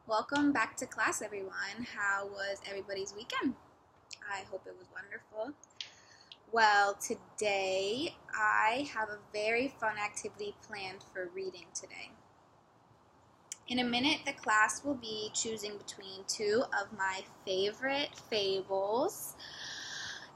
Welcome back to class, everyone. How was everybody's weekend? I hope it was wonderful. Well, today I have a very fun activity planned for reading today. In a minute, the class will be choosing between two of my favorite fables,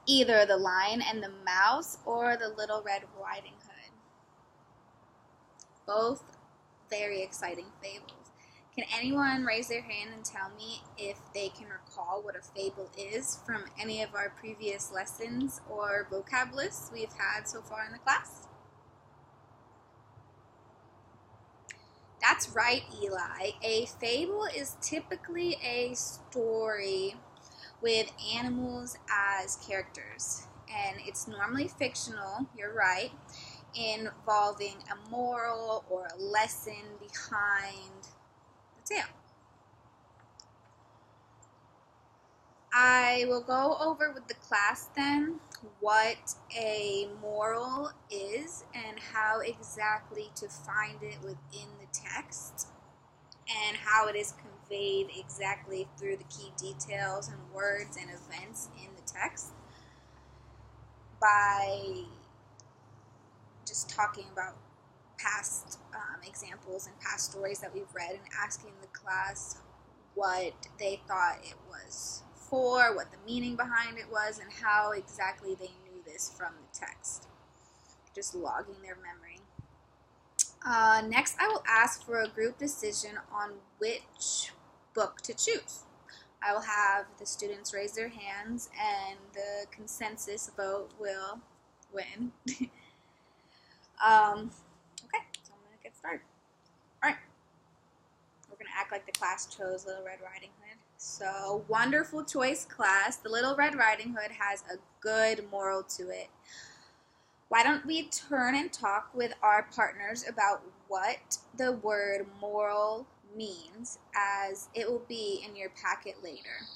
either The Lion and the Mouse or The Little Red Riding Hood. Both very exciting fables. Can anyone raise their hand and tell me if they can recall what a fable is from any of our previous lessons or vocab lists we've had so far in the class? That's right, Eli. A fable is typically a story with animals as characters, and it's normally fictional, you're right, involving a moral or a lesson behind the tale. I will go over with the class then what a moral is and how exactly to find it within the text and how it is conveyed exactly through the key details and words and events in the text by just talking about past examples and past stories that we've read and asking the class what they thought it was for, what the meaning behind it was, and how exactly they knew this from the text. Just logging their memory. Next, I will ask for a group decision on which book to choose. I will have the students raise their hands and the consensus vote will win. Okay, so I'm going to get started. Alright, we're going to act like the class chose Little Red Riding Hood. So, wonderful choice, class. The Little Red Riding Hood has a good moral to it. Why don't we turn and talk with our partners about what the word moral means, as it will be in your packet later.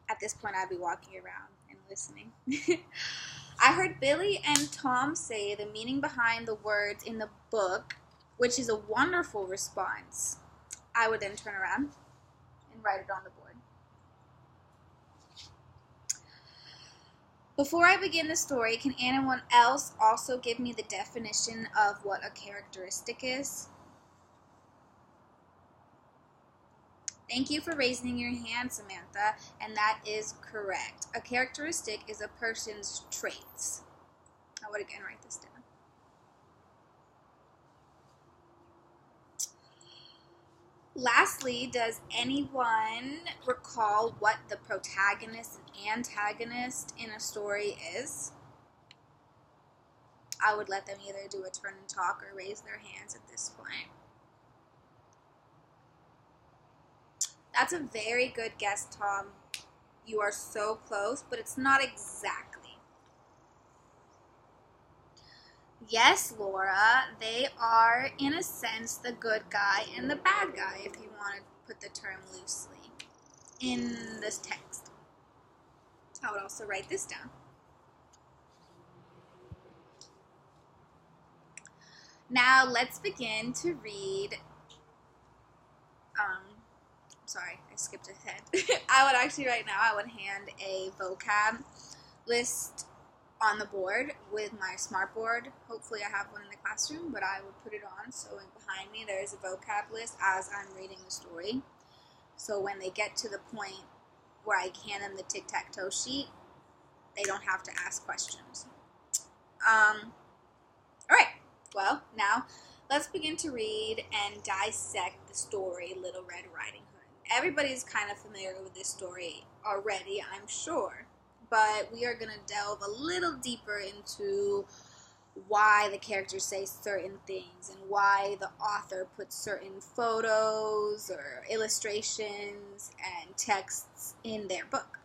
At this point, I'll be walking around and listening. I heard Billy and Tom say the meaning behind the words in the book, which is a wonderful response. I would then turn around and write it on the board. Before I begin the story, can anyone else also give me the definition of what a characteristic is? Thank you for raising your hand, Samantha, and that is correct. A characteristic is a person's traits. I would again write this down. Lastly, does anyone recall what the protagonist and antagonist in a story is? I would let them either do a turn and talk or raise their hands at this point. That's a very good guess, Tom. You are so close, but it's not exactly. Yes, Laura, they are, in a sense, the good guy and the bad guy, if you want to put the term loosely, in this text. I would also write this down. Now, let's begin to read. Sorry, I skipped ahead. I would actually, right now, I would hand a vocab list on the board with my smartboard. Hopefully I have one in the classroom, but I would put it on so behind me there is a vocab list as I'm reading the story. So when they get to the point where I hand them the tic-tac-toe sheet, they don't have to ask questions. Alright, well, now let's begin to read and dissect the story Little Red Riding Hood. Everybody's kind of familiar with this story already, I'm sure. But we are going to delve a little deeper into why the characters say certain things and why the author puts certain photos or illustrations and texts in their book.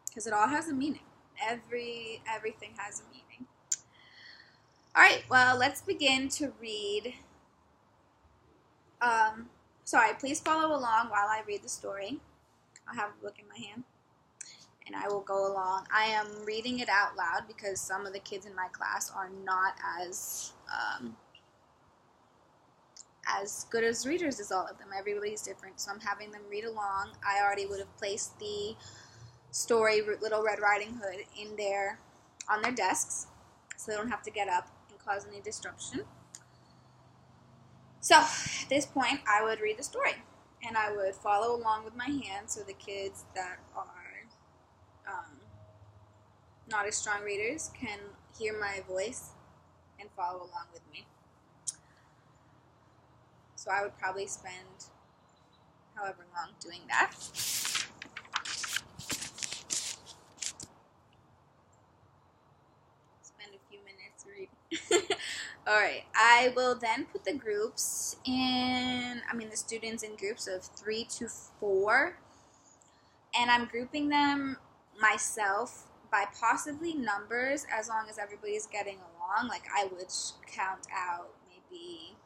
Because it all has a meaning. Everything has a meaning. Alright, well, let's begin to read. Sorry, please follow along while I read the story. I'll have a book in my hand. and I will go along. I am reading it out loud because some of the kids in my class are not as good as readers as all of them. Everybody's different, so I'm having them read along. I already would have placed the story Little Red Riding Hood in there on their desks, so they don't have to get up and cause any disruption. So at this point, I would read the story, and I would follow along with my hand, so the kids that are not as strong readers can hear my voice and follow along with me. So I would probably spend however long doing that. Spend a few minutes reading. Alright, I will then put the groups the students in groups of 3 to 4. And I'm grouping them myself by possibly numbers, as long as everybody's getting along. Like, I would count out maybe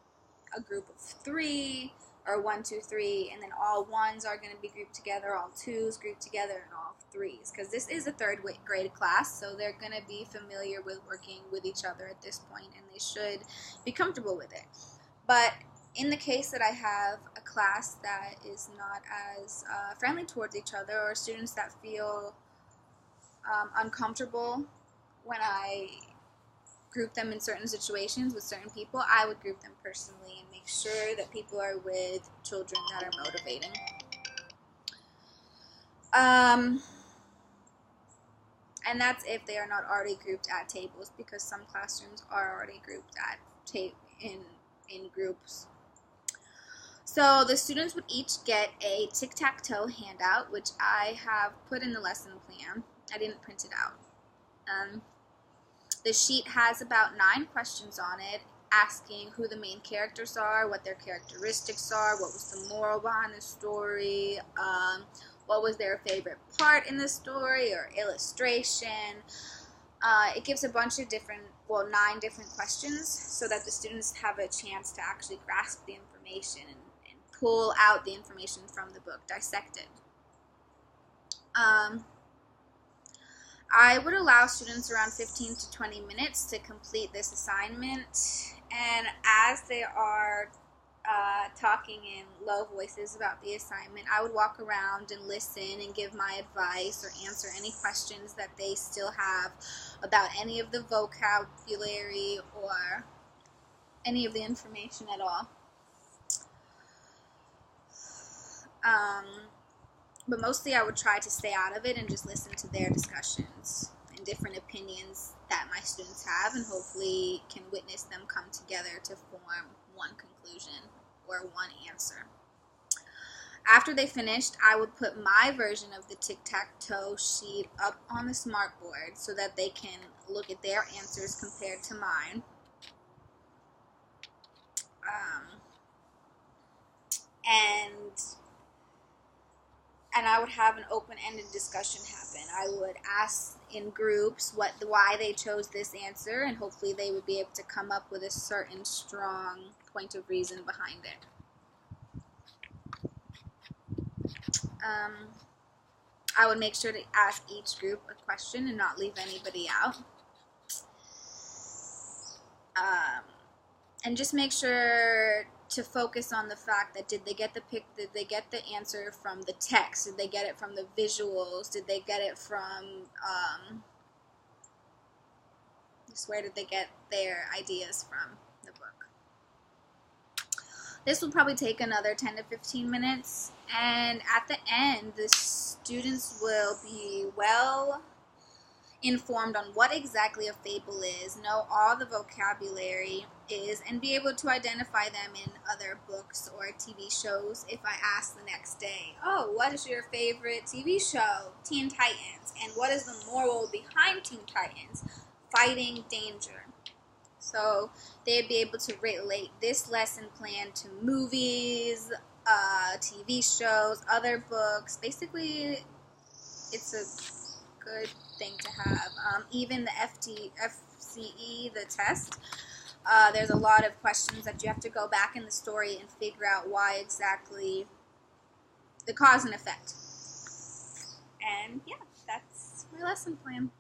a group of 3, or 1, 2, 3, and then all 1s are going to be grouped together, all 2s grouped together, and all 3s. Because this is a 3rd grade class, so they're going to be familiar with working with each other at this point, and they should be comfortable with it. But in the case that I have a class that is not as friendly towards each other, or students that feel uncomfortable when I group them in certain situations with certain people, I would group them personally and make sure that people are with children that are motivating. And that's if they are not already grouped at tables, because some classrooms are already grouped at in groups. So the students would each get a tic-tac-toe handout, which I have put in the lesson plan. I didn't print it out. The sheet has about 9 questions on it, asking who the main characters are, what their characteristics are, what was the moral behind the story, what was their favorite part in the story or illustration. It gives a bunch of 9 different questions, so that the students have a chance to actually grasp the information and pull out the information from the book, dissect it. I would allow students around 15 to 20 minutes to complete this assignment, and as they are talking in low voices about the assignment, I would walk around and listen and give my advice or answer any questions that they still have about any of the vocabulary or any of the information at all. But mostly I would try to stay out of it and just listen to their discussions and different opinions that my students have, and hopefully can witness them come together to form one conclusion or one answer. After they finished, I would put my version of the tic-tac-toe sheet up on the smartboard so that they can look at their answers compared to mine. And I would have an open-ended discussion happen. I would ask in groups why they chose this answer, and hopefully they would be able to come up with a certain strong point of reason behind it. I would make sure to ask each group a question and not leave anybody out. And just make sure to focus on the fact that did they get the answer from the text? Did they get it from the visuals? Did they get it from where did they get their ideas from the book? This will probably take another 10 to 15 minutes, and at the end the students will be well informed on what exactly a fable is, know all the vocabulary is, and be able to identify them in other books or TV shows. If I ask the next day, oh, what is your favorite TV show? Teen Titans. And what is the moral behind Teen Titans? Fighting danger. So they'd be able to relate this lesson plan to movies, TV shows, other books. Basically, it's a good thing to have. Even the FCE, the test, there's a lot of questions that you have to go back in the story and figure out why exactly the cause and effect. And yeah, that's my lesson plan.